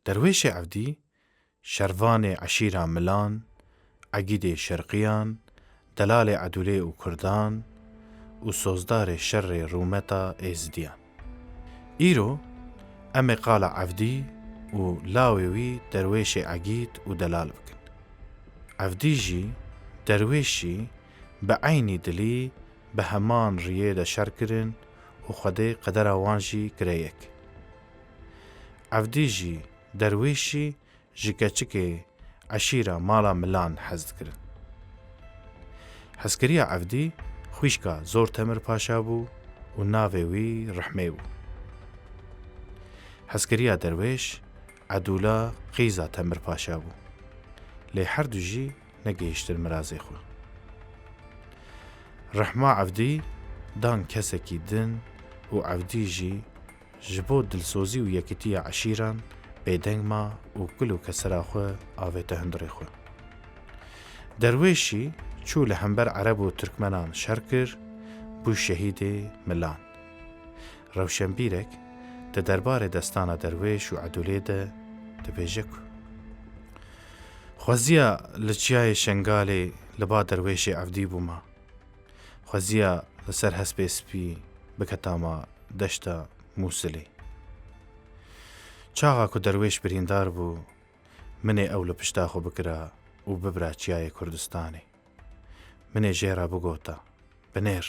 دروێشê Evdî şervanê eşîra Milan, egîdê şerqiyan, delalê Edûlê û Kurdan û sozdarê şerrê Rûmeta Êzidiyan. Îro em ê qala Evdî û lawê wî derwêşê egîd û delal bikin. Evdî jî derwêşî bi eynî dilî bi heman riyê de şer kirin û Xwedê qedera wan jî kire yek. Evdî jî derwêşî ji keçikê eşîra mala Milan hez dikirin. Hezkiriya Evdî xwîşka Zor Temir Paşa bû û navê wî Rihmê bû. Hezkiriya derwêş Edûla Qîza Temir Paşa bû. Lê her du jî negihîştin mirazê xwe. Rihma Evdî dan kesekî din û Evdî jî ji bo dilsozî û yekîtiya eşîran bêdeng ma û kul û kesera xwe avête hundirê xwe. Derwêşî çû li hember Ereb û Tirkmenan şer kir, bû şehîdê Milan. Rewşenbîrek di derbarê destana derwêş û Edûlê de dibêje ku xweziya li çiyayê Şengalê li ba derwêşê Evdî bûma. Xweziya li ser hespê spî biketama deşta Mûsilê. Çaxa ku derwêş birîndar bû, minê ew li pişta xwe bikira û bibira çiyayê Kurdistanê. Minê jêra bigota, binêr.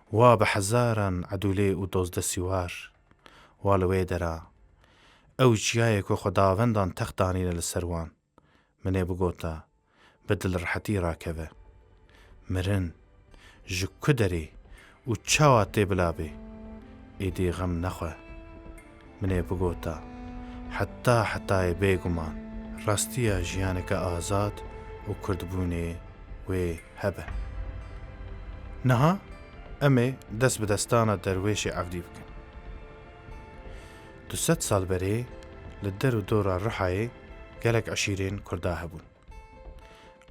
Wa bi hezaran Edûlê û dozde sîwar, wa li wê dera. Ew çiyayê ku xwedavendan text danîne li ser wan. Minê bigota, bi dilrihetî rakeve. Mirin, ji ku derê û çawa tê bilabê, êdî xem nexwe. Minê bigota, heta hetayê bêguman, rastiya jiyaneke azad û kurdbûnê wê hebe. Niha em ê dest bi destana derwêşê Evdî bikin. 200 sal berê li der û dora Rihayê gelek eşîrên Kurda hebûn.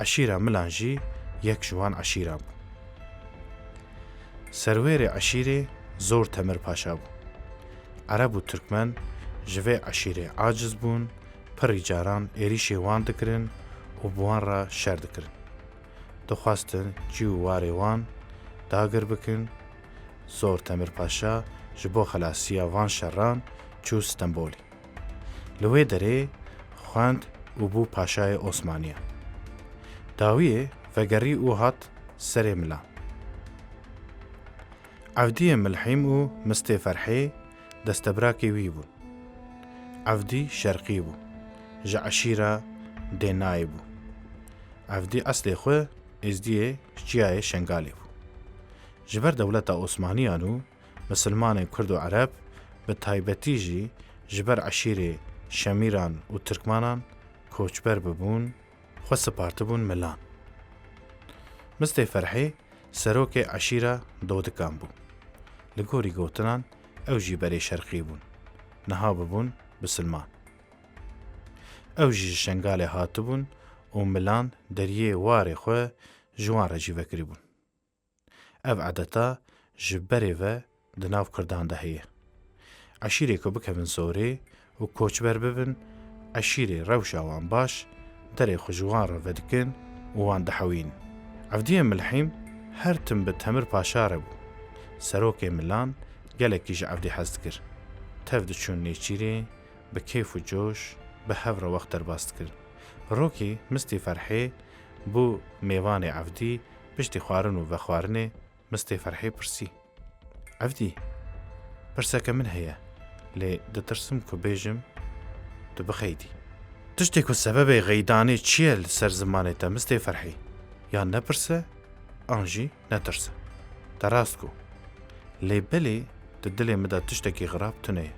Eşîra Milan jî yek ji wan eşîran bû. Serwêrê eşîrê Zor Temir Paşa bû. Ereb û Tirkmen ji vê eşîrê aciz bûn, pirî caran êrişê wan dikirin û bi wan re şer dikirin. Dixwastin cî û warê wan dagir bikin. Zor Temir Paşa ji bo xelasiya van şerran çû Stenbolê. Li wê derê xwend û bû Paşayê Osmaniyan. Dawiyê vegerî û hat serê Milan. Evdîyê Milhîm û Mistê Ferhê destebrakê wî bûn. Evdî şerqî bû, ji eşîra Dênayê bû. Evdî eslê xwe êzdiyê çiyayê Şengalê bû. Ji ber dewleta Osmaniyan û misilmanên Kurd û Ereb, bi taybetî jî ji ber eşîrê Şemîran û Tirkmanan koçber bibûn, xwe sipartibûn Milan. Mistê Ferhê serokê eşîra Dodikan bû. Li gorî gotinan ew jî berê şerqî bûn. Niha bibûn bisilman. Ew jî ji Şengalê hatibûn û Milan deriyê warê xwe ji wan re jî vekirîbûn. Ev edeta ji berê ve di nav Kurdan de heye. Eşîrê ku bikevin zorê û koçber bibin, eşîrê rewşa wan baş, derê xwe ji wan re vedikin û wan dihewînin. Evdîyê Milhîm her tim bi Temir Paşa re bû. Serokê Milan gelekî ji Evdî hez dikir. Tev diçûn nêçîrê, bi kêf û coş, bi hev re wext derbas dikirin. Rokî Mistê Ferhê bû mêvanê Evdî piştî xwarin û vexwarinê Mistê Ferhê pirsî. Evdî, pirseke min heye, lê ditirsim ku bêjim tu bixeydî. Tiştê ku sebebê xeydanê çi ye li ser zimanê te Mistê Ferhê? Yan nepirse, an jî netirse. Te rast ku. Lê belê di dilê me de tiştekî xirab tune ye.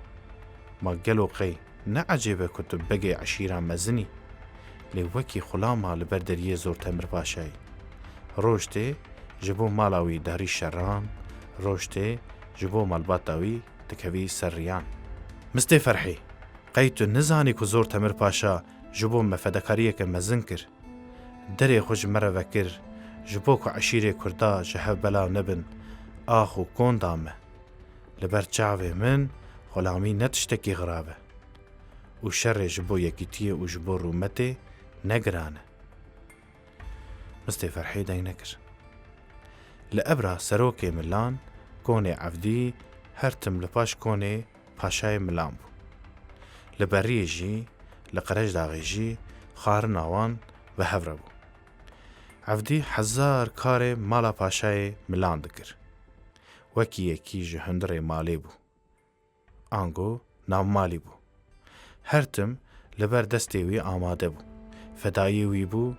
Ma gelo qey ne ecêbe ku tu begê eşîra mezinî, lê wekî xulama li ber deriyê Zor Temir Paşayê. Roj tê ji bo mala wî derî şerran, roj tê ji bo malbata wî dikevî ser riyan. Mistê Ferhê, qey tu nizanî ku Zor Temir Paşa ji bo me fedakariyeke mezin kir. Derê xwe ji me re vekir, ji bo ku eşîrê Kurda ji hev belav nebin, ax û konda me. Li ber çavê min xulamî ne tiştekî xirab e. و شر جبو یکیتیه و جبو رومته نگرانه. مستي فرحي داي نكر لأبرا سروكي ملان كوني عفدي هرتم لباش كوني پاشای ملان بو. لبری جی لقرج داغی جی خارن آوان و هفره بو. عفدی 1000 کار مالا پاشای ملان دکر. وکی یکی جهندر مالی بو. آنگو نام مالی بو. هرتم لبر دستی وی آماده بو. فدایی وی بو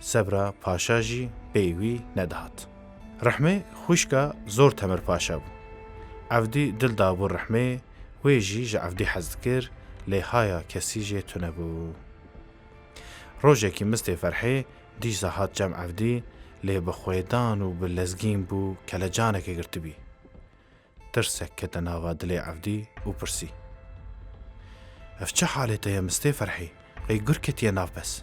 سبرا پاشا جی بیوی ندهات. رحمه خوشکا زور تمر پاشا بو. عفدی دل دابو رحمه ویجی جا عفدی حزد کر لیهایا کسی جی تونه بو. روژه کی مستی فرحه دیج زهات جمع عفدی لی بخویدان و بلزگین بو کلجانه که گرت بی. ترسک که تناوا دلی عفدی و پرسی. اف چه حالته یا مستی فرحه قی گرکت یا ناف بس.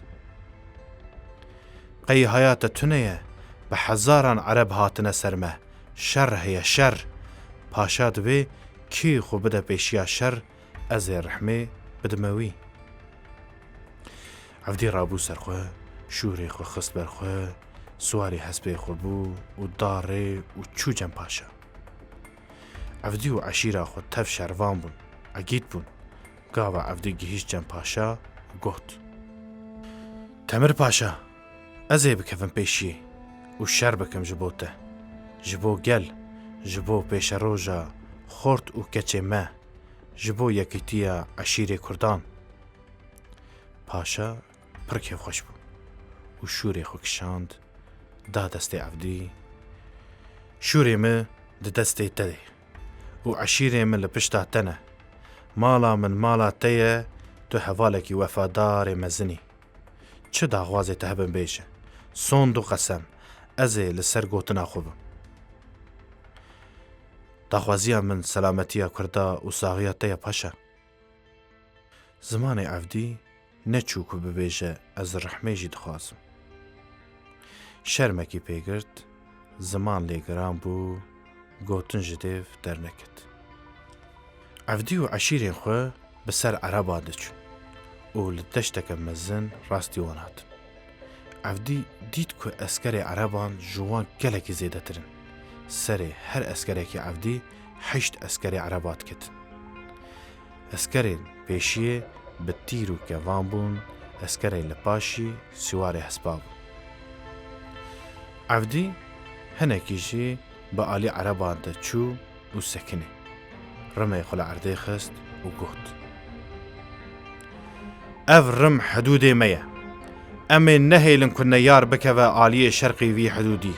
قی حیات تونه به 1000 عرب هاتنه سرمه شر هیا شر. پاشا دوی کی خو بده پیشیا شر از رحمه بدموی. عفدی رابو سرخوه شوری خو خست برخوه سواری حسبه خو بو و داره و چو جم پاشا. عفدی و عشیره خو تف شروان بون عگید بون. گاوا عفدی گهیش جم پاشا و گوت تمر پاشا ازی بکفم پیشیه و شر بکم جبوته جبو گل جبو پیش روژا خورد و کچه ما جبو یکیتیا عشیر کردان. پاشا پرکه خوش بو و شوری خو کشاند دا دست عفدی. شوری ما ده دسته تده و عشیره من لپشتا تنه مالا من مالا تیه تو حوالکی وفادار مزنی. چه داغوازه تهبن بیشه سوند و قسم ازه لسر گوتنا خوبم. داخوازیا من سلامتیا کردا و ساغیات تیا پاشا. زمان عفدی نچوکو ببیجه از رحمه جی دخوازم. شرمکی پیگرد زمان لیگران بو گوتن جدیف در نکد. عفدی و عشیرین خواه بسر عربا دچون و لدشتک مزن راستی وانات. عفدی دید که اسکر عربان جوان گلکی زیده ترن. سر هر اسکره که عفدی 8 اسکر عربات کت. اسکرین پیشیه به تیر و کوان بون اسکره لپاشی سوار حسباب. عفدی هنکیجی با آلی عربان ده چو و سکنه. رمه خلا عرده خست و گوت اف رم حدود میا امن نهیلن کنه یار بکه و آلی شرقی وی حدودی.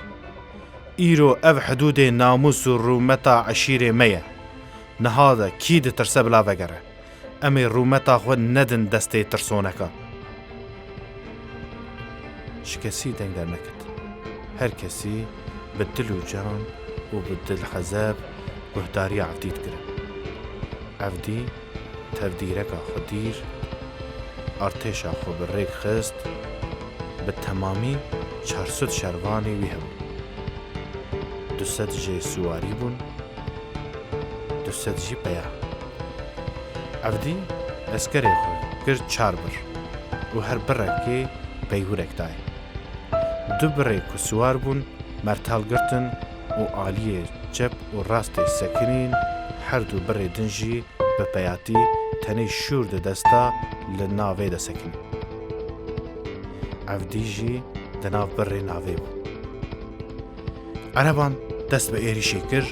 ایرو اف حدود ناموس و رومتا عشیر میا نهاده کید ترسه بلا وگره. امی رومتا خود ندن دسته ترسونکا. شکسی دنگ در نکد. هر کسی به دل و جان و به دل حذاب گهداری عفدید کرد. عفدی تفدیرکا خودیر ارتشا خو بریک خست به تمامی 400 شروانی وی هم. 200 جی سواری بون 200 جی پیا. عفدی اسکری خو کرد 4 بر و هر برکی پیورک دای. 2 برک سوار بون مرتال گرتن و آلیه جب و راست سکنین هر 2 بر دنجی به پیاتی تنی شور ده دستا لناوی ده سکنین. عفدی جی دناو بر ناوی بو. عربان دست به ایریشی کر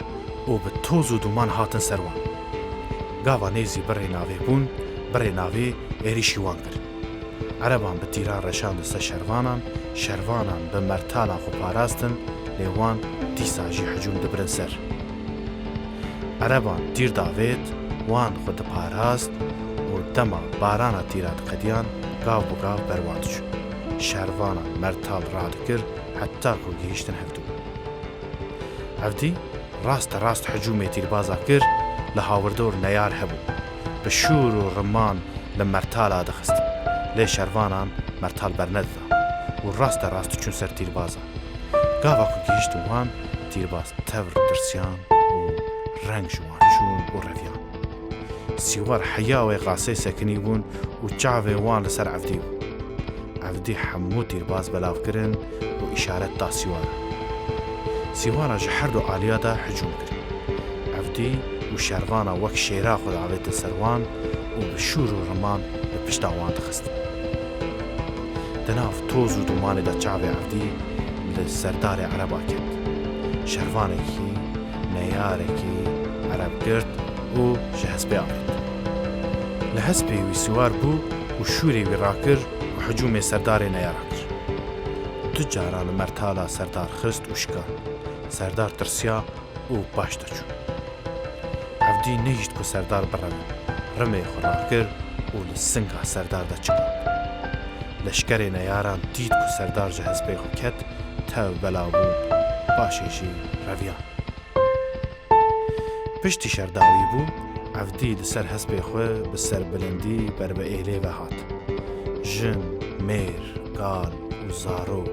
و به توز و دومان هاتن سروان. گاوا نیزی بر ناوی بون بر ناوی ایریشی وان کر. عربان به تیران رشان دست شروانان به مرتالا خو پاراستن لیوان دیسا جی حجوم دبرن سر. عربان تیر داوید وان خود پاراست و دما بارانا تیرات قدیان گاو بگاو برواد شو. شروانان مرتال راد کر حتی که گیشتن هفدو. عفدی راست حجوم تیر بازا کر لحاوردور نیار هبو. به شور و رمان لمرتال آدخست. لی شروانان مرتال برند دا و راست چون سر تیر بازا. گاوا که گیشت وان تیر باز تور درسیان و رنگ جوان چون و رویان. سیوار حیاوی قاسه سکنی بون و چاوی وان لسر عفدی بون. عفدی حمو تیرباز بلاو کرن و اشارت دا سیوارا جهر دو آلیادا حجوم کرن. عفدی و شروانا وک شیرا خود عویت سروان و بشور و رمان بپشتاوان دخست. دناف توز و دومانی دا چاوی عفدی لسردار عرب آکد. شروانکی نیارکی عرب گرد و جهزبی آمد. لحزبی وی سوار بو و شوری وی راکر و حجوم سردار نیارا کر. دو جاران مرتالا سردار خست و شکار. سردار ترسیا و باش دچو. عفدی نیشت که سردار برمه. رمه خورا کر و لسنگا سردار دا چکا. لشکر نیاران دید که سردار جهزبی خو کت تا بلا بو باشیشی رویان. پشتی شرداوی بو عفدی لسر حسب خواه بسر بلندی بر به ایلی و هات. جن، میر، گال و زاروک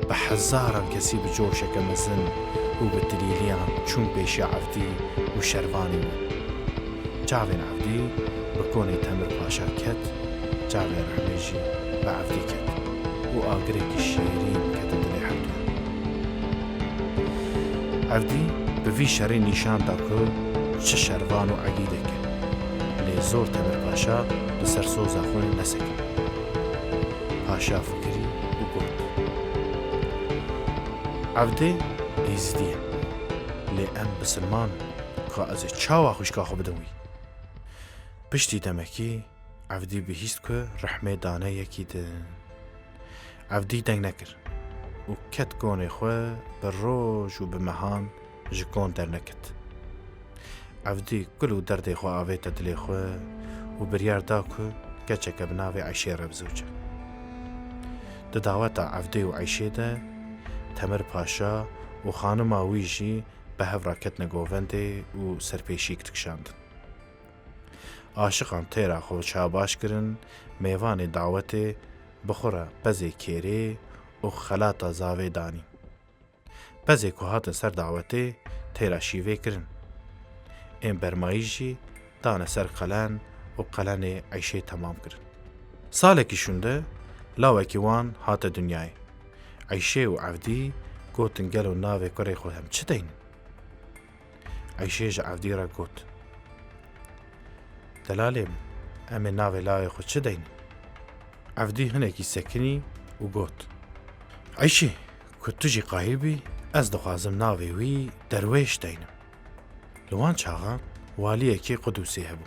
به هزاران کسی بجوشه که مزن و به دلیلیان چون پیش عفدی و شروانی بو. جاوین عفدی بکونه تمر پاشا کت، جاوین رحمیجی به عفدی کت و آگره که شیرین کت دلی حمدون. عفدی به وی شری نشان دا که چه شروان و عقیده که لی زور تمر پاشا لسر سوزا خونه نسکن. پاشا فکری و گفت عفده ایزدیه لی ام بسلمان که از چاوا خوشکا خو بدوی. پشتی دمکی عفدی بهیست که رحمه دانه یکی دن. عفدی دنگ نکر و کت گونه خواه بر روش و بمهان جکون در نکت. عفدی کلو درد خواه آویت دلی خواه و بریار دا که کچک بناوی عیشه رب زوجه. ده دعوت عفدی و عیشه ده تمر پاشا و خانم آویجی به هفراکت نگوونده و سرپیشی کتکشاند. عاشقان تیرا خود چاباش کرن میوان دعوت بخوره پزی کیری و خلاط زاوی دانی. پزی که هاتن سر دعوت تیرا شیوه کرن. این برمایشی دانه سر قلن و قلن عیشه تمام کرن. ساله که شنده لاوکی وان هات دنیای. عیشه و عفدی گوتن گل و ناوی کره خود هم چه دین؟ عیشه جا عفدی را گوت دلالیم امی ناوی لاوی خود چه دین؟ عفدی هنگی سکنی و گوت عیشه که تو جی قاهر بی از دخوازم ناوی وی درویش دینم. لوان چاقا والیه که قدوسی هبو.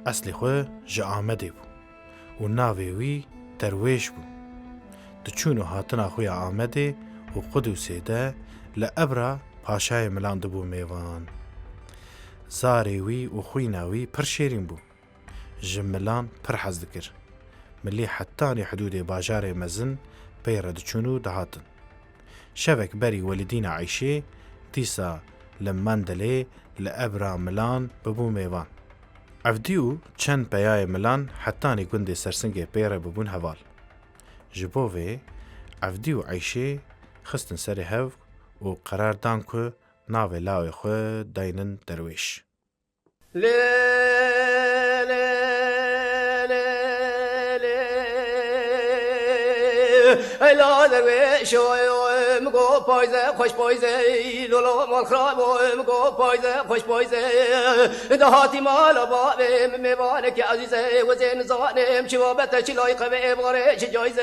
اصلی خواه جا آمده بو و ناوی وی درویش بو. دچونو هاتنا خوی آمده و قدوسی ده لعبرا پاشای ملاند بو میوان. زاری وی و خوی ناوی پر شیرین بو. جملان پر حز دکر. ملی حتانی حدود باجار مزن بیر دچونو دهاتن. شبک بری والدین عیشه دیسا لمن دلی لعبرا ملان ببو میوان. عفدیو چند پیای ملان حتانی گنده سرسنگ پیره ببون هوال. جبوه عفدیو عیشه خستن سر هف و قرار دان که ناوی لاوی خو داینن درویش. لا درویش مگو پایزه خوش پایزه لولو مال خراب مگو پایزه خوش پایزه دهاتی مال با میوانه که عزیزه و زین زانم شوابت چلای قوی باره چه جایزه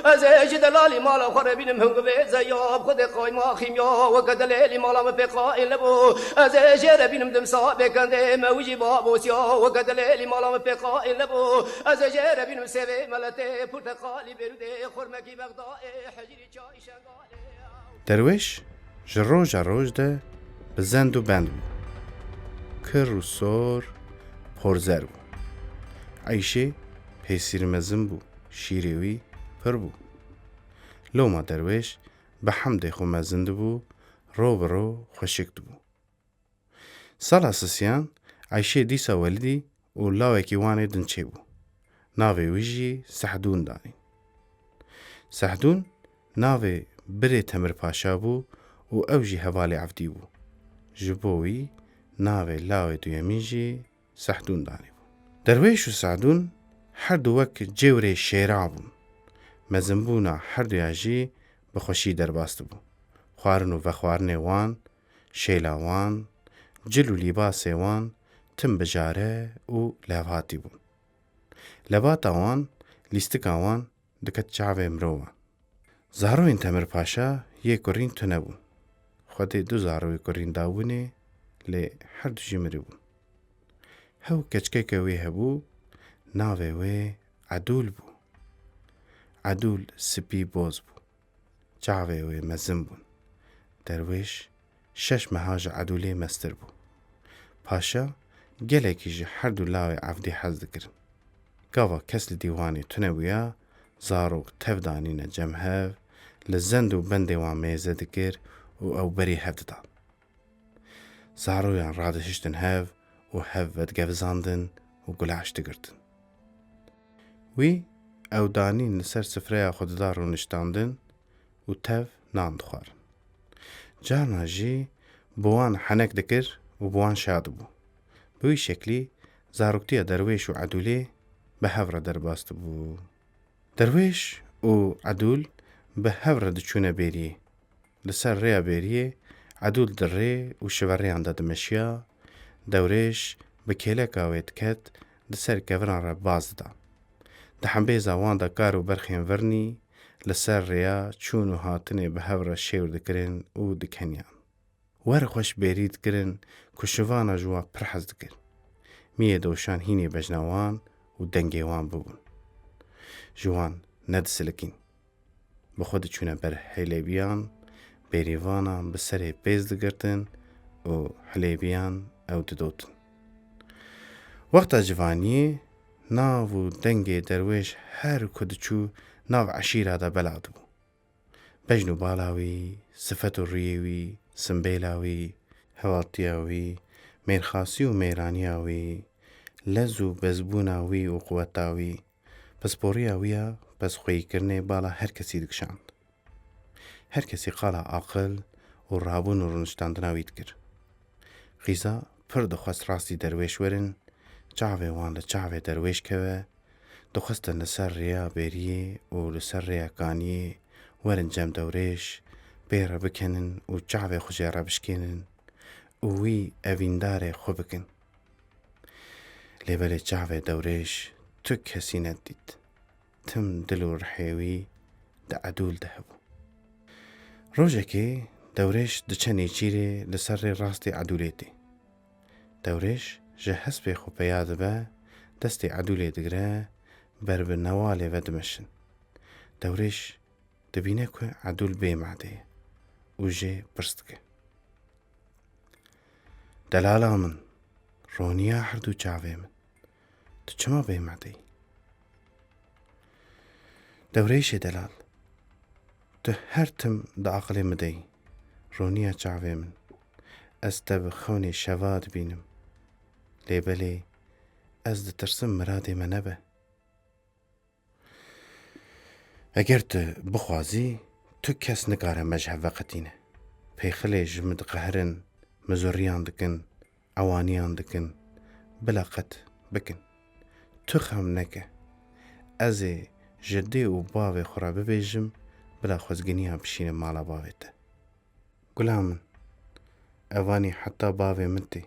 از دلالی مال خور بینم هم قوی زیاب خود قایما خیمیا و کدلیلی مالم پقای لبو از جر بینم دم صاحب کنده موجی بابو سیا و کدلیلی مالم پقای لبو از جر بینم سوی ملته پرتقالی بروده خرمکی بغداد حجری چای شنگاله. درویش جروج روج ده بزند و بند بو. کر و سور پرزر بو. عیشه پیسیر مزن بو. شیریوی پر بو. لوما درویش به حمد خو مزند بو. رو برو خوشکت بو. سالا سسیان عیشه دیسا والدی و لاوکی وانی دنچه بو. ناوی ویجی سحدون دانی. سحدون ناوی بری تمر پاشا بو و اوجی حوالی عفدی بو. جبوی ناوی لاوی دویمین جی سەحدون دانی بوو. دەروێش و سەعدون هەردوو وەک جێورێ شێرا بوون. مەزنبوونا هەردوویاژی بەخۆشی دەرباست بوو. خواردن و vەخواردنێ وان، شێلاوان، جل و لیباسێ وان تم بژارە و لەڤاتی بوون. لەباتا وان لیستکا وان دکەت چاوێ مرۆڤە. زاڕۆین تەمر پاشا یê kurîn tune bûn. Xwedê du zarokê kurîn dabûnê lê herdû jî mirîbûn. Hew keçikeke wê hebû, navê wê Edûl bû. Edûl spî boz bû. Çavê wê mezin bûn. Derwêş 6 meha ji Edûlê mestir bû. Paşa gelekî ji herdû lawê evdî hez dikirin. Gava kes li dîwanê tune bûya, zarok tev danîne cemhev, li zend û bendê wan mêze dikir û ew berî hev didan. Zaroyan radihiştin hev û hev vedgevizandin û gulaş digirtin. Wî ew danîn li ser sifreya xwe didar û niştandin û tev nan dixwarin. Carna jî bi wan henek dikir û bi wan şad bû. Bi wî şeklî zaroktiya Derwêş û Edûlê bi hev re derbast bû. Derwêş û Edûl bi hev re diçûne bêriyê. Li ser rêya bêriyê Edûl di rê û şivereyan de dimeşiya, Derwêş bi kêleka wê diket di ser keviran re baz dida. Di hembêza wan de kar û berxên virnî li ser rêya çûn û hatinê bi hev re şêwr dikirin û dikeniyan. Wer xweş bêrî dikirin ku şivana ji wan pir hez dikir. Miyê doşan hînê bejna wan û dengê wan bibûn. Ji wan nedisilkîn. Bi xwe diçûne ber hêlêbiyan, bêrîvanan bi serê pêz digirtin û hilêbiyan ew didotin. Wexta civaniyê nav û dengê Derwêş her ku diçû nav eşîra de bela dibû. Bejn û bala wî, sifet û rûyê wî, simbêla wî, hewatiya wî, mêrxasî û mêraniya wî, lez û bezbûna wî û quweta wî, pisporiya wî ya pezxweyîkirinê bala her kesî dikişand. Her kesî qala aqil û rabûn û rûniştandina wî dikir. Xîza pir dixwest rastî Derwêş werin, çavê wan li çavê Derwêş keve, dixwestin li ser rêya bêriyê û li ser rêya kaniyê werin cem Derwêş, pê re bikenin û çavê xwe jê re bişkênin û wî evîndarê xwe bikin. Lêbelê çavê Derwêş tu kesî nedît. Tim dil û rihê wî di Edûl de hebû. Rojekê Derwêş diçe nêçîrê li ser rê rastê Edûlê tê. Derwêş ji hespê xwe peya dibe, destê Edûlê digire, ber bi newalê ve dimeşin. Derwêş dibîne ku Edûl bê mehdê ye û jê pirs dike. Delala min, roniya herdû çavê min, tu çima bê mehdê yî? Derwêşê delal, tu her tim di aqilê min de yî, roniya çavê min, ez te bi xewnê şeva dibînim. Lêbelê ez ditirsim miradê me nebe. Eger tu bixwazî, tu kes nikare me ji hev veqetîne. Pêxilê ji min diqehirin, mizoriyan dikin, ewaniyan dikin, bila qet bikin. Tu xem neke. Ez ê ji dê û bavê xwe re bibêjim, bila xwezginiya bişînim mala bavê te. Gula min, evanî heta bavê min tê.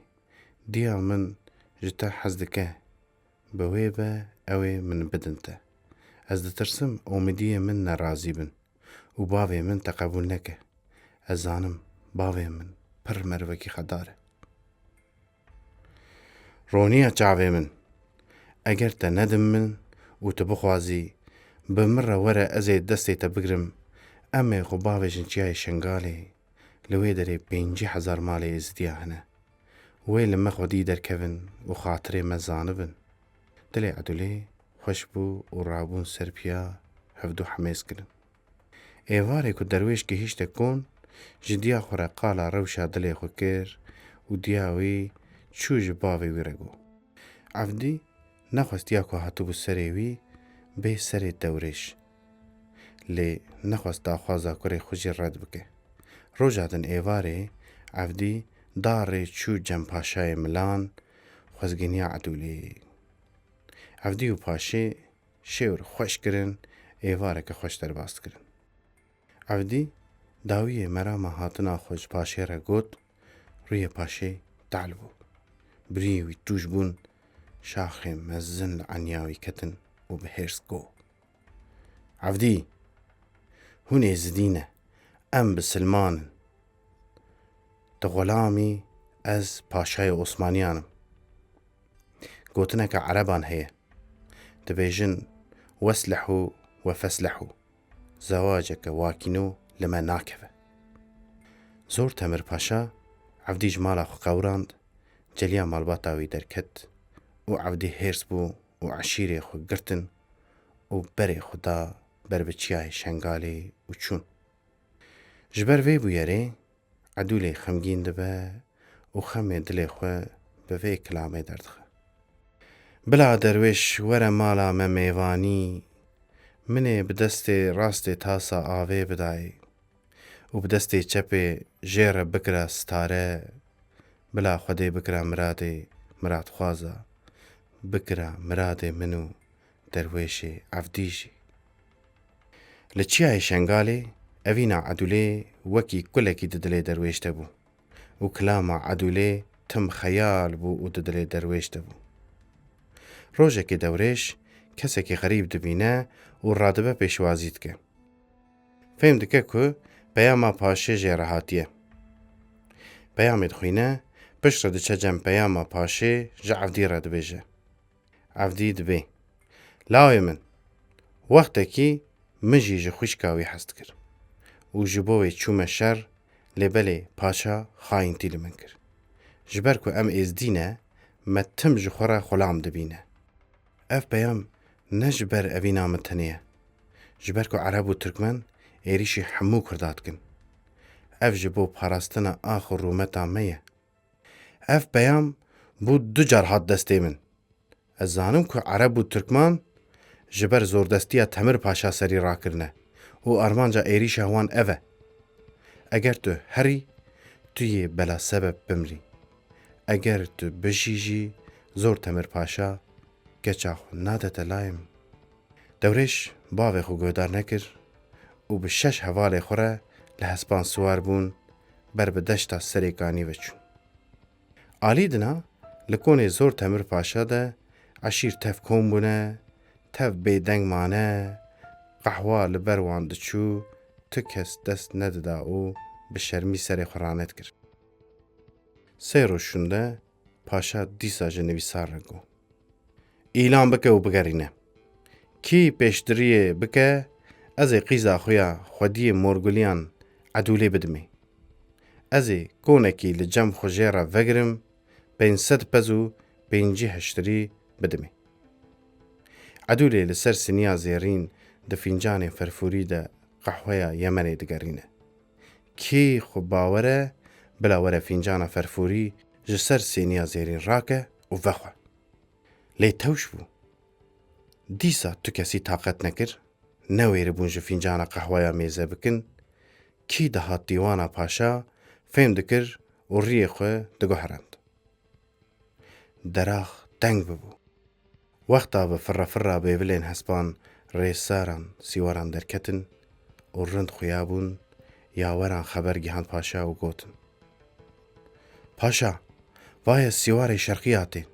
Diya min ji te hez dike. Bi wê be ew ê min bidin te. Ez ditirsim omidiyê min nerazî bin û bavê min te qebûl neke. Ez zanim bavê min pir mervekî xedar e. Roniya çavê min, eger te nedim min û tu bixwazî bi min re were ez ê destê te bigirim, em ê xwe bavêjin çiyayê Şengalê, li wê derê 50,000 malê êzidiya hene. Wê li me xwedî derkevin û xatirê me zanibin. Dilê Edûlê xweş bû û rabûn ser piya hevdû hemêz kirin. Êvarê ku Derwêş gihîşte kon, ji diya xwe re qala rewşa dilê xwe kir û diya wî çû ji bavê wî re got. Evdî nexwestiya ku hatibû serê wî bê serê Derwêş. Lê nexwest daxwaza kurê xwe jî red bike. Roja din êvarê, evdî darê çû cem paşayê Milan, خوزگینیا عدولی عفدی و پاشه شور خوش کرن ایواره که خوش در باست کرن عفدی داوی مرام هاتنا خوش پاشه را گوت روی پاشه تعل بو بریوی توش بون شاخ مزن لعنیاوی کتن و به هرس گو عفدی هونه زدینه ام بسلمان غلامی از پاشای عثمانیانم گوتنه که عربان هیه دبیجن واسلحو وفسلحو زواجك واكينو لما ناكفه زور تمر پاشا عفدی جمالا خو قوراند جلیا مالباتاوی درکت و عفدی هرس بو و عشیره خو گرتن و بری خدا بر بچیای شنگالی و چون جبر وی بو یاره عدولی خمگین دبه و خم دلی خو به وی کلامه دردخه بلا درویش ور مالا ممیوانی منه بدست راست تاسا آوه بدای و بدست چپ جیر بکره ستاره بلا خوده بکره مراد خوازه بکره مراد منو درویش عفدیشی لچیای شنگالی اوینا عدولی وکی کلکی ددلی درویش تبو و کلاما عدولی تم خیال بو و ددلی درویش تبو روژه که دوریش کسی که غریب دبینه و رادبه پیشوازید که فهم دکه که پیاما پاشه جرهاتیه پیامید خوینه پشت رده چه جم پیاما پاشه جا عفدی را دبیجه عفدی دبی لاوی من وقتی که مجی جا خوشکاوی هست کر و جبوی چوم شر لبلی پاشا خاین تیل من کر جبر که ام ازدینه متم جخورا خلام دبینه اف پیام نجبر اوی نامتنیه جبر که عرب و ترکمن ایریشی حمو کرداد کن اف جبو پاراستنا آخر رومتا میه اف پیام بو دو جرحات دسته من از زانم که عرب و ترکمان جبر زوردستیا تمر پاشا سری را کرنه و ارمانجا ایریش هوان اوه اگر تو هری توی بلا سبب بمری اگر تو بشیجی زور تمر پاشا گچا خو نادت لایم دورش باوی خو گودار نکر و به 6 حواله خوره لحسبان سوار بون بر به دشتا سریکانی وچون آلی دنا لکون زور تمر پاشا ده عشیر تف کون بونه تف بیدنگ مانه قهوه لبروان دچو تو کس دست نددا او به شرمی سری خورانت کرد. 3 روز شونده پاشا دیسا جنویسار رگو. اعلام بکه و بگرینه. کی پیشتریه بکه از قیزا خویا خودی مورگولیان عدولی بدمی. از کونکی لجم خوجیرا وگرم 500 پزو 5 هشتری بدمی. عدولی لسر سنیا زیرین ده فنجان فرفوری ده قهوه یمنی دگرینه. کی خوب باوره بلاوره فنجان فرفوری جسر سنیا زیرین راکه و وخواه. لی توش بو. دیسا تو کسی طاقت نکر نویر بونج فنجان قهوه میزه بکن کی ده هات دیوانا پاشا فهم دکر و ریه خواه دگوهرند. دراخ دنگ ببو. وقتا به فرا بیولین حسبان ریساران سیواران درکتن و رند خویابون یاوران خبر گیهان پاشا و گوتن. پاشا وای سیوار شرقی آتین.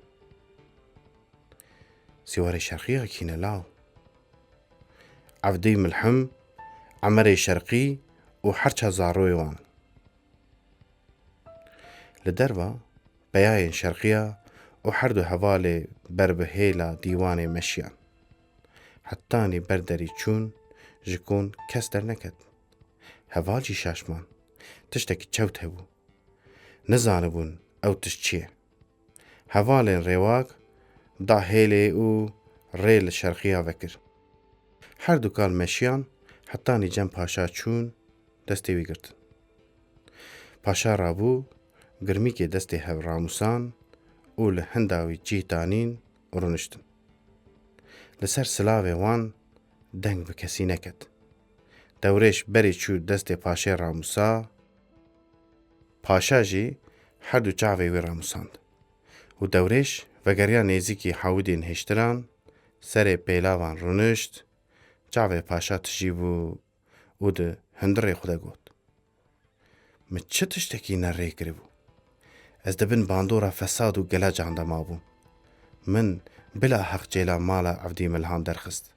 سیوار شرقی ها کینه لاو. عفدی ملحم عمر شرقی و هرچه زاروی وان. لدروا بیاین شرقیه و هر دو حواله بر بهیلا دیوان مشیان. حتانی برداری چون جکون کس در نکد. حوالی شاشمان تشتکی چوت هبو. نزانبون او تشت چیه. حوالین رواق دا هیله او ریل شرقیه وکر. هر دو کال مشیان حتانی جم پاشا چون دستی وی گرتن. پاشا رابو گرمی که دستی هف راموسان او لهنداوی جیتانین ارونشتن. لسر سلاوی وان دنگ به کسی نکد. دورش بری چو دست پاشه راموسا پاشا جی هر دو چاوی وی راموساند و دورش وگریا نزیکی حودین هشتران سر پیلاوان رونشت جاوه پاشا تجیبو او ده هندره خوده گود. من چه تشتکی نره کربو؟ از دبن باندورا فساد و گلج عنده ما بو. من بلا حق جیلا مالا عفدی ملهان درخست.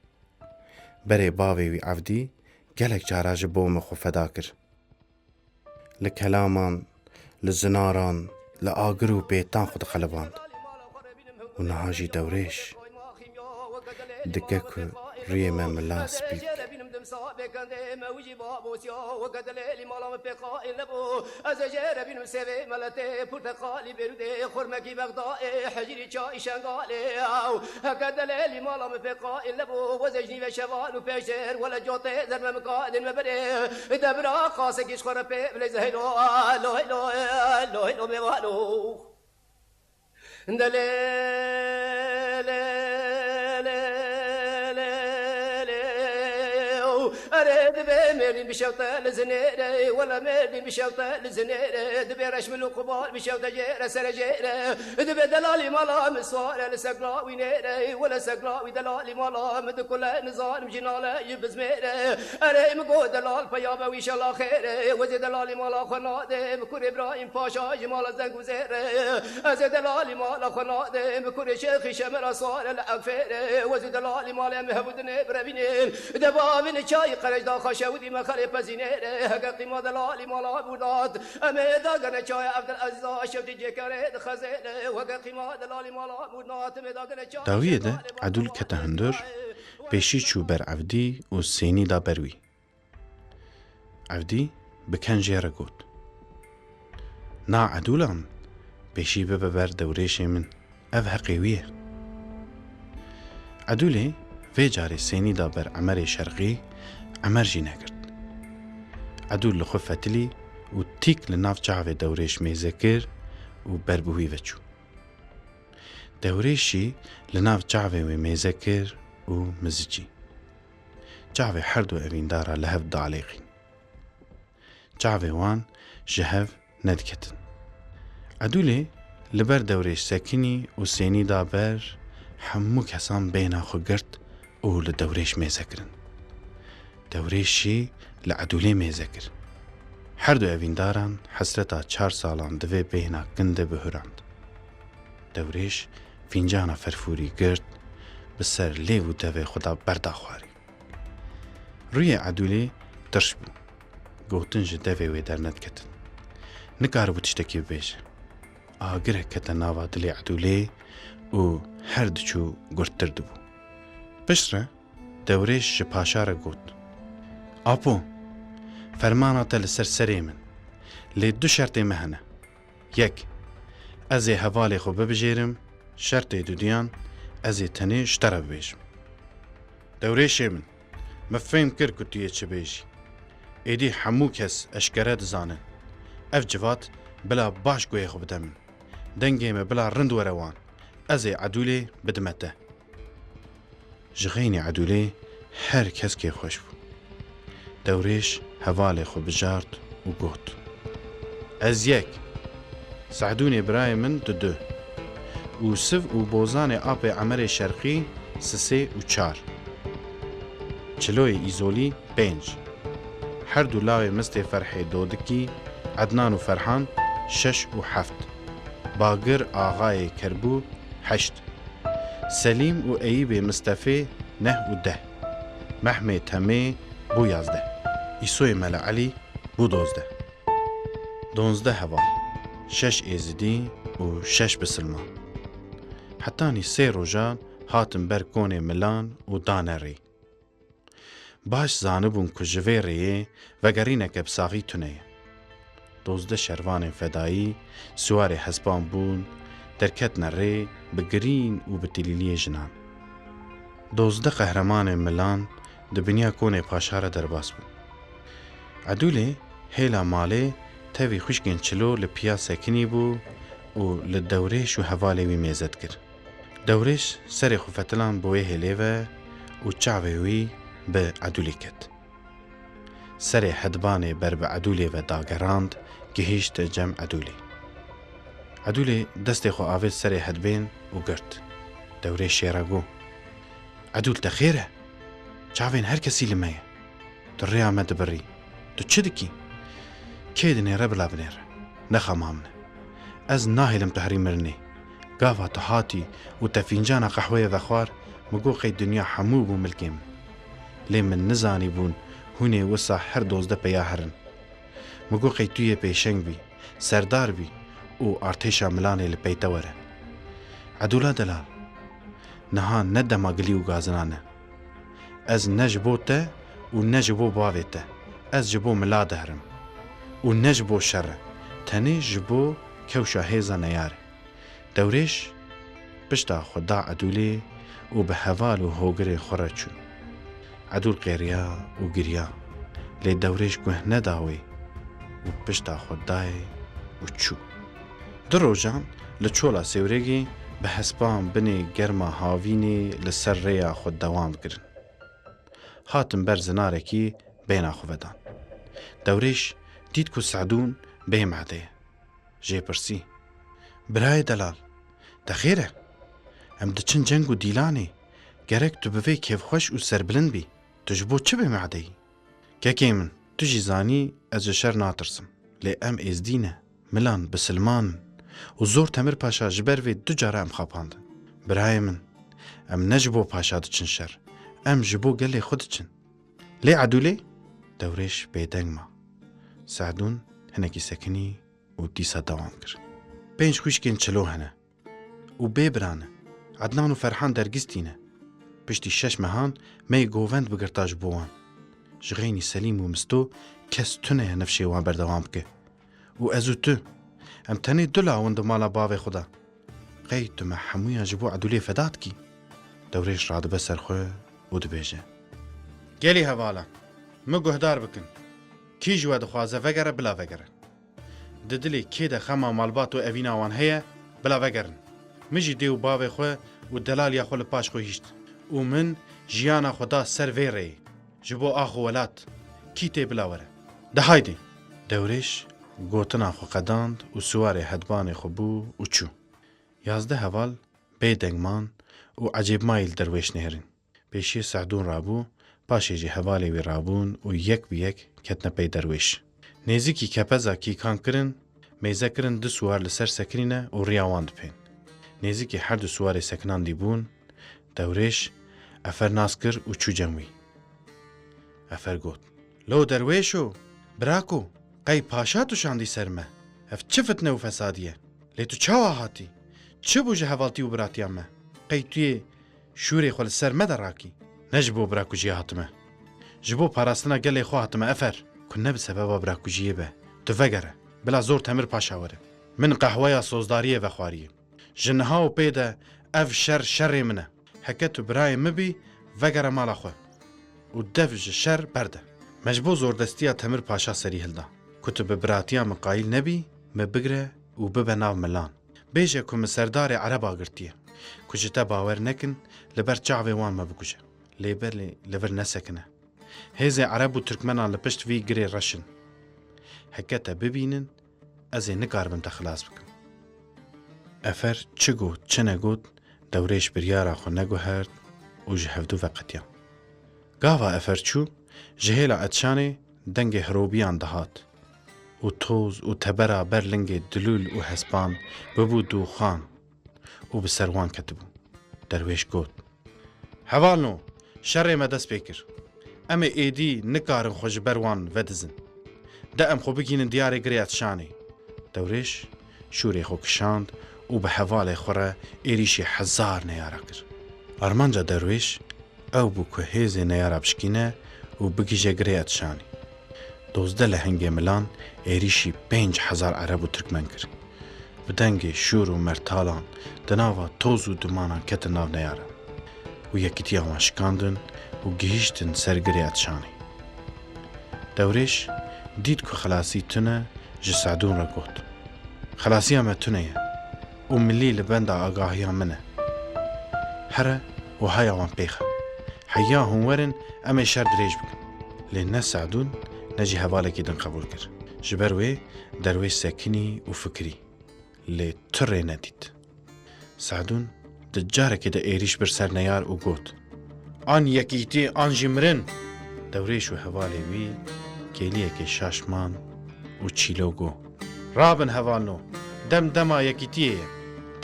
بره باوی وی عفدی گلک جاراج بوم خو فدا کر. لکلامان، لزناران، لآگرو بیتان خود خلباند. و نهاجی دوریش دکه که روی من ملاس بید. مردين بشوطة لزنيرة ولا مردين بشوطة لزنيرة دبي رشم القبال بشوطة جيرة سر جيرة دبي دلالي مالا مسوارة لسقرا وينيرة ولا سقرا ودلالي مالا مد كل نظام جنالة يبز ميرة أري مقود دلال فيابا ويش الله خيرة وزي دلالي مالا خنادم كور إبراهيم باشا جمال الزنق وزيرة أزي دلالي مالا خنادم كور شيخ شمر أصار الأغفيرة وزي دلالي مالا مهبودني بربينين دبابين شاي قرج دا خشودي ما خلي بزينيره حقيقي ما دلالي مالا بودات أما إذا قنا شاي عبد العزيز شفتي جكرت خزينه وحقيقي ما دلالي مالا بودات أما إذا قنا شاي داویه ده عدول کته هندر پیشی چو بر عفدی و سینی دا بروی. عفدی بکن جیره گود. نا عدولان پیشی ببر دوریش من اف حقیویه. عدوله وی جاری سینی دا بر عمر شرقی عمر جی نگرد. عدول لخو فتلی و تیک لناف جاوه دوریش میزه کر و بربوهی وچو. دوریشی لناف جاوه و میزه کر و مزجی. جاوه هر دو اوین دارا لحف دالیقین. جاوه وان جهف ندکتن. عدوله لبر دوریش سکنی و سینی دا بر همو کسان بینا خو گرد و لدوریش میزه کرن. دوریشی لعدوله میزه کر. هر دو اوین داران حسرتا 4 سالان دوی بینا گنده بهراند. دوریش فینجانا فرفوری گرد بسر لیو دوی خدا بردا خواری. روی عدوله درش بو. گوتنج دوی وی در ند کتن. نکار بو تشتکی بیش. آگره کتن ناوا دلی عدوله و هر دچو گرتر دبو. پشره دوریش پاشاره گوت. آپو فرمانات لسر سری من لی 2 شرط مهنه. 1 از حوالی خو ببجیرم. شرط دودیان از تنی شتره ببیجم. دوریش من مفهم کر کتیه چه بیجی. ایدی همو کس اشکره دزانه. اف جوات بلا باش گوی خو بدمن. دنگیم بلا رند وروان. از عدوله بدمته. جغینی عدوله هر کس که خوش بود. دوریش حوالی خو بجارد و گوت. از 1 سعدون برای من 2 و سف و بوزان آب عمر شرقی 3 و 4 چلوی ایزولی 5 هر دو لاوی مست فرحی دودکی عدنان و فرحان 6 و 7 باگر آغای کربو 8 سلیم و ایب مصطفی 9 و 10 محمد تمی بو 11 ایسوی ملا علی بو 12 هوا 6 ایزدی و 6 بسلمان حتانی 3 روژان هاتم بر کون ملان و دانه ری باش زانبون که جوه ریه وگرینه که بساقی تونه 12 شروان فدایی سوار حسبان بون درکت نره بگرین و بتلیلی جنان 12 قهرمان ملان دبنیا کون پاشاره درباس بون عدوله هیلا ماله تاوی خوشگین چلو لپیا سکنی بو و لدوریش و حوالی وی میزد کر. دوریش سر خوفتلان بوی هلیوه و چاوی وی به عدولی کد. سر حدبان بر به عدولی و داگراند گهیشت جمع عدولی. عدولێ دەستێ خۆ ئاوێت سەرێ هەدبێن و گرت دەورێ شێرەگۆ عدول تە خێرە چاوێن هەر کەسی لمەیە تو ڕێیامە دبڕی تو چ دکی کێ دنێرە بلا بنێرە نەخەمامنە ئەز ناهێلم تو هەری مرنێ گاوا تو هاتی و تە فینجانە قەحوەیە دەخوار مگۆ قەی دنیا هەموو بوو ملکێ من لێ من نزانی بوون هونێ وسا هەر دۆزدە پەیا هەرن مگۆ قەی تویە پێشەنگ بی سەردار بی و ئارتێشا ملانێ لە پەیتە وەرە عەدوڵا دەلال نەها نەدەماگلی و گازنانە ئەز نە ji بۆ te û ne ji bo bavê te ez ji bo mila dihrim û ne ji bo şer e tenê ji bo kewşa hêza neyar e dewrêj pişta xwe da Edûlê û bi heval û hogirê xwe re çûn Edûl qêriya û giriya lê dewrêj guh neda wê û pişta xwe dayê û çû di rojan li çola sêwrêgê bi hespan binê germa havînê li ser rêya xwe dewam kirin هاتم بەر زنارێکی بێنا خوڤەدان دەورێش دیت کو سعدون بێم عەدەیە ژێپرسی برایە دەلال دەخێرە ئەم دچن جەنگ و دیلانێ گەرەک تو بڤێ کێفخۆش و سەربلند بی تو ji بۆ چ بێم عەدەیی کەکێ من تو jî zanî ez ji şer natırsim lê em êzdîne milan bisilmanin û zor Temir Paşa ji ber vê du cara em xapandin birayê min em ne ji bo paşa diçin şer ئەم ji بۆ gelê xwe diçin lê Edûlê dewrêj bêdeng ma Sa'dûn hinekî sekinî û dîsa dewam kir pênc xwîşkên çilo hene û bêbiran e Ednan û Ferhan dergîstîne piştî şeş mehan mey govend bigirta ji bo wan ji xeynî Selîm û Misto kes tuneye nefşê wan berdewam bike û ez û tu em tenê du lawin di mala bavê xwe da qey tu me hemûyan ji bo Edûlê feda dikî dewrêj radibe ser xwe û dibêje gelî hevalan min guhdar bikin kî ji we dixwaze vegere bila vegere di dilê kê de xema malbat û evîna wan heye bila vegerin min jî dê û bavê xwe û delaliya xwe li paş xwe hîşt û min jiyana xwe da ser vê rêyê ji bo ax û welat kî tê bila were de haydê dewrêj gotina xwe qedand û siwarê hedbanê xwe bû û çû yazde heval bêdengman û ecêbmayî li derwêş nêrin pêşî Sa'dûn rabû paşê jî hevalê wê rabûn û yek bi yek ketine pey derwêş nêzîkî kepeza kîkan kirin mêze kirin du siwar li ser sekinîne û riya wan dipên nêzîkî her du siwarê sekinan dîbûn dewrêj efer nas kir û çû cem wî efer got lo derwêş o birako qey paşa tu şandî ser me ev çi fitne û fesadî ye lê tu çawa hatî çi bû ji hevaltî û biratiyan me qey tu yê şûrê xwe li ser me de rakî ne ji bo birakujiyê hatime ji bo parastina gelê xwe hatime efer ku ne bi sebeba birakujiyê be tu vegere bila zor Temir Paşa were min qehweya sozdariyê vexwariyê ji niha û pê de ev şer şerê min e heke tu birayê min bî vegere mala xwe û dev ji şer berde me ji bo zordestiya Temir Paşa serî hilda ku tu bi biratiya min qayîl nebî me bigire û bibe nav milan bêje ku min serdarê Ereba girtiye ku ji te bawer nekin li ber çavê wan me bikuje lêbelê li vir nesekine hêzê Ereb û Tirkmenan li pişt vî girê reşin heke te bibînin ez ê nikarbim te xilas bikim efer çi got çi negot dewrêj biryara xwe neguhert û ji hevdû veqetiyan gava efer çû ji hêla Edşanê dengê hirobiyan dihat û toz û tebera ber lingê dilûl û hespan bibû dûxan û bi ser wan ketibû derwêş got hevalno şerê me dest pê kir em ê êdî nikarin xwe ji ber wan vedizin de em xwe bigînin diyarê girê Edşanê dewrêj şûrê xwe kişand û bi hevalê xwe re êrîşê hezar neyara kir armanca derwêş ew bû ku hêzê neyara bişkîne û bigîje girê Edşanê dozde lehengê milan êrîşî 5000 Ereb û Tirkmen kir bi dengê şûr û mertalan di nava toz û dumanan ketin nav neyara û yekîtiya wan şikandin û gihîştin ser girê Edşanê dewrêj dît ku xelasî tune ji Sa'dûn re got xelasiya me tune ye û millî li benda agahiya min e here û heya wan pêxe heya hûn werin em ê şer dirêj bikin lê ne Sa'dûn ne jî hevalekî din qebûl kir ji ber wê derwêj sekinî û fikirî لێ تڕێ نەدیت. سعدون دجارێکی دە ئێریش بر سەر نەیار و گوت ئان یەکیتی ئانژی مرن. دەورێش و هەواڵێوی کێلیەکێ شاشمان و چیلۆ گۆ ڕابن هەواڵنۆ دەم دەما یەکیتیەیە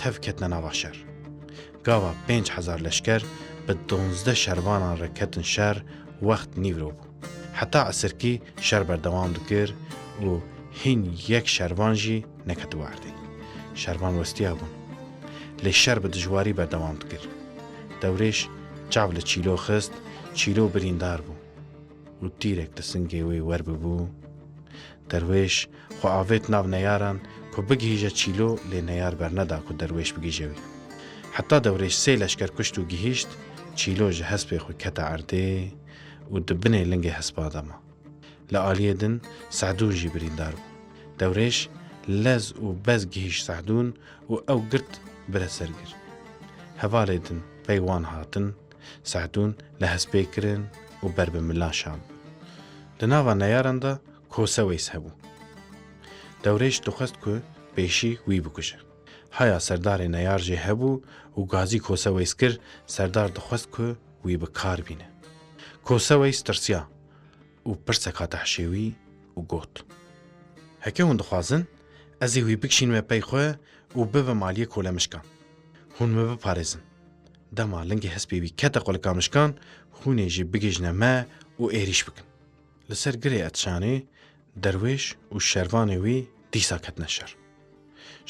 تەفکەتنە ناوا شەر. گاوا 5,000 لەشکەر بە 12 شەروانان ڕێکەتن شەر وەخت نیورۆ بوو. حتا ئەسرکی شەر بەردەوام دکرد و هین یەک شەروانژی نەکەتواردی. شەروان وەستیا بوون لێ شەر بە دژواری بەردەوام دکرد. دەورێش چاو لە چیلۆ خست، چیلۆ بریندار بوو و تیرێک لە سنگێوەی وەرببوو. دەروێش خۆ ئاوێت ناو نەیاران کۆ بگیژە چیلۆ لێ نەیار بەرنەدا و دەروێش بگیژەوی. حتا دەورێش 3 لەشکەر کوشت و گیهیشت. چیلۆ ژە هەسپێ خۆی کەتە ئەردێ و دبنێ لنگێ هەسپادەما. لە ئالیە دن سعدونژی بریندار بوو. دەورێش لەز و بەز گیهیش سعدون و ئەو گرت برە سەرگر. هەواڵێ دن پەیوان هاتن سعدون لە هەسپێ کرن و بەر بە ملا شام. لە ناوە نەیاراندا کۆسەوەیس هەبوو. دەورێش دخواست کو پێشی وی بکوژە. هەیە سەردارێ نەیارژێ هەبوو و گازی کۆسەوەیس کرد. سەردار دخواست کو وی بکار بینە. کۆسەوەیس ترسیا و پرسە کاتە حشێوی و گوت هەکە هون دخوازن ئەزی وی بکشینمە پەی خۆ و ببە مالیە کۆلە مشکان. هون مە بپارێزن. دەما لەنگی هەسپێوی کەتە قۆلەکا مشکان هونێژی بگەژنە مە و ئێریش بکن. لەسەر گرێ ئەتشانێ دەروێش و شەروانێ وی دیسا کەتنە شەر.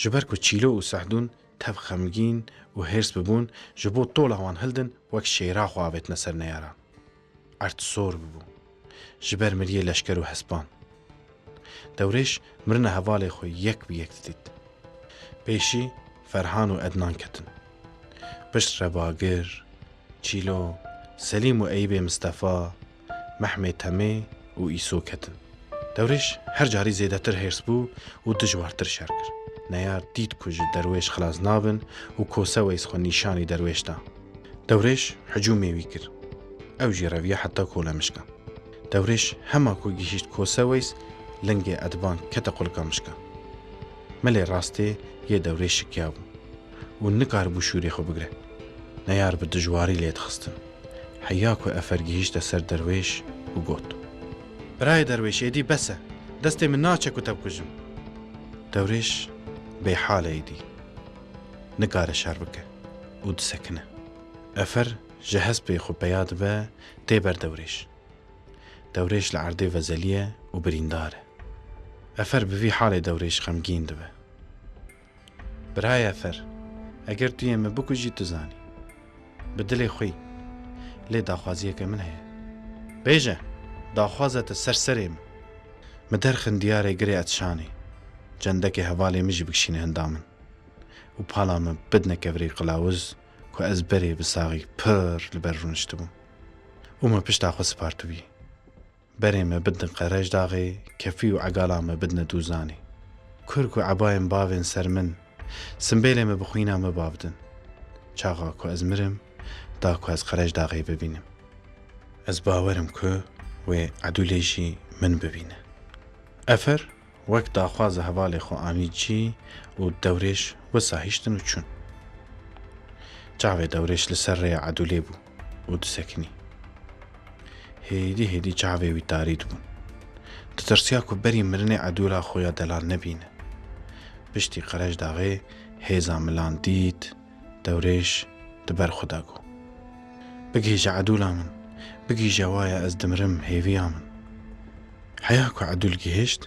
ji ber ku çîlo û sehdûn tev xemgîn û hêrs bibûn ji bo tola wan hildin wek şêra xwe avêtine ser neyaran. Erd sor bibû ji ber miriyê leşker û hespan. Dewrêj mirina hevalê xwe yek bi yek didît. Pêşî Ferhan û Ednan ketin. Pişt Rebagir, Çîlo, Selîm û Eyîbê Mistefa, Mehmê Temê û Îso ketin. Dewrêj her carî zêdetir hêrs bû û dijwartir şer kir. Neyar dît ku ji derwêş xilas nabin û kosewês xwe nîşanî derwêş da. Dewrêj hicûmê wî kir. Ew jî reviye heta kola mişkan. Dewrêj hema ku gihîşt kosewês lingê edban kete qulika mişkan. Melê rastê yê dewrêj şikiya bû û nikaribû şûrê xwe bigire. Neyar bi dijwarî lê dixistin. Heya ku efer gihîşte ser derwêş û got. Birayê derwêş êdî bes e. Destê min naçe ku te bikujim. Dewrêj bêhalê êdî. Nikare şer bike û disekine. Efer ji hespê xwe peya dibe tê ber dewrêj. Dewrêj li erdê vezeliye û birîndar e. Efer bi vî halê dewrêj xemgîn dibe. Birayê efer, eger tu yê me bikujî tu zanî. Bi dilê xwî lê daxwaziyeke min heye. Bêje, daxwaza te ser serê min. Mi derxin diyarê girê etşanê. Cendekê hevalê min jî bikişîne hinda min. û pala min bidne kevirê qilawuz ku ez berê bi saxî pir li ber rûniştibûm. û me pişta xwe spartibî. Berê me bidin qerej daxê, kefî û egala me bidne dûzanê. Kur ku ebayên bavên ser min, simbêlê me bixwîna me bavdin. Çaxa ku ez mirim, da ku ez qerej daxê bibînim. Ez bawerim ku wê edûlê jî min bibîne. Efer wek daxwaza hevalê xwe anî çî û dewrêj wisa hîştin û çûn. Çavê dewrêj li ser rêya edûlê bû û disekinî. Hêdî hêdî çavê wî tarî dibûn. Ditirsiya ku berî mirinê edûla xwe ya delal nebîne. Piştî qerej daxê hêza milan dît, dewrêj di ber xwe da got. Bigîje edûla min, bigîje waye ez dimirim hêviya min. Heya ku edûl gihîşt,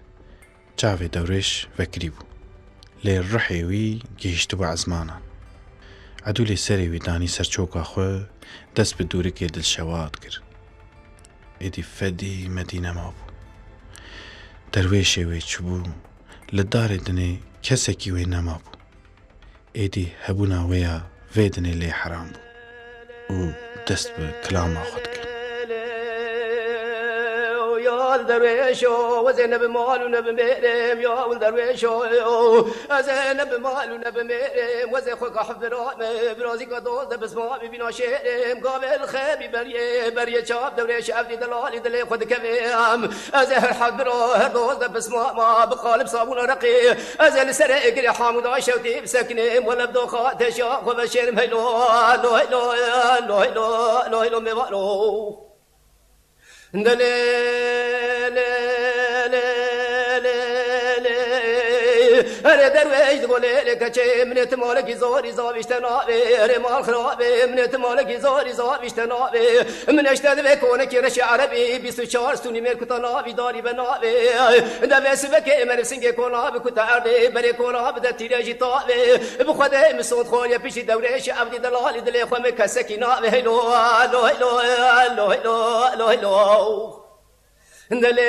çavê dewrêj vekirî bû. Lê rihê wî gihîştibû ezmanan. Edûlê serê wî danî ser çoka xwe, dest bi dûrikê dilşewat kir. Êdî fedî Medîne mabû. Derwêşê wê çibû, li darê dinê kesekî wê nemabû. Êdî hebûna wê ya vê dinê lê heram bû û dest bi kilama xwe dikir. ول درویش و زینب مال و نب میرم یا ول درویش زینب مال و نب میرم و زی خوک حفرات برازی که دوست بس ما ببینا شیرم قابل خیبی بریه چاب درویش عبدی دلالی دلی خود کبیم از هر حفرا هر دوست بس ما بقالب صابون رقی از لسر اقري حامد عشوتي بسكنم ولا بدوخات شاق وبشير هلو لو هلو لو هلو لو هلو مبالو أنا درويش تقول لك شيء من تمالك زوري زابيش تنابي رمال خرابي من تمالك زوري زابيش تنابي من اشتد بكونك رش عربي بيسو شهر سوني ميرك تنابي داري بنابي دبس بك من سنگ كونابي كنت عردي بري كونابي دتي رجي طابي بخدي مسود خوليا بيش دوريش عبدي دلالي دلي خو مكسكي نابي هلو هلو هلو هلو هلو هلو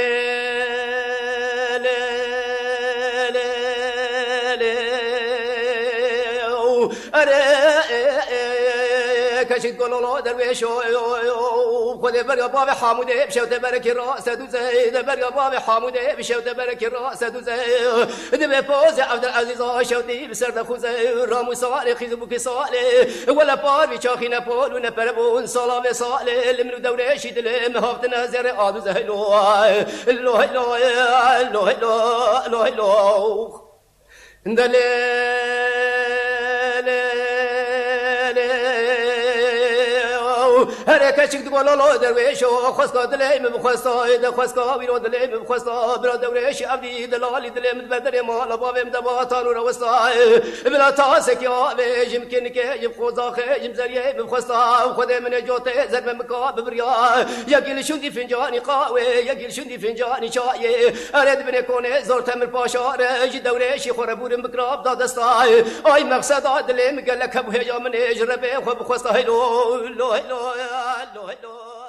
كشيت قولوا درويش خذ برق باب حامود بشوت برك الراس دوزي برق باب حامود بشوت برك الراس دوزي دم فوز عبد العزيز شوتي بسرد خوزي رامو صالح خزبك صالح ولا بار بشاخنا بول ونبربون صلاه صالح لمن دوريش دلم هفت نازر ادوزي لو لو لو لو لو لو هر کچک دو لالو درویش و خواست دلیم بخواست اید خواست ویرو دلیم بخواست برا درویش عبدی دلالی دلیم بدر مال بابم دباتان و روستا بلا تاسک یا بجم کن که جم خوزاخ جم زریه بخواست خود من جوته زرم مکاب بریا یکیل شوندی فنجانی قاوه یکیل شوندی فنجانی چای ارد بن کنه زور تمر پاشار جی درویش خربورم بکراب دادستا ای مقصد دلیم گلک ابو هجا من اجربه خو بخواست هلو لو هلو hello, hello.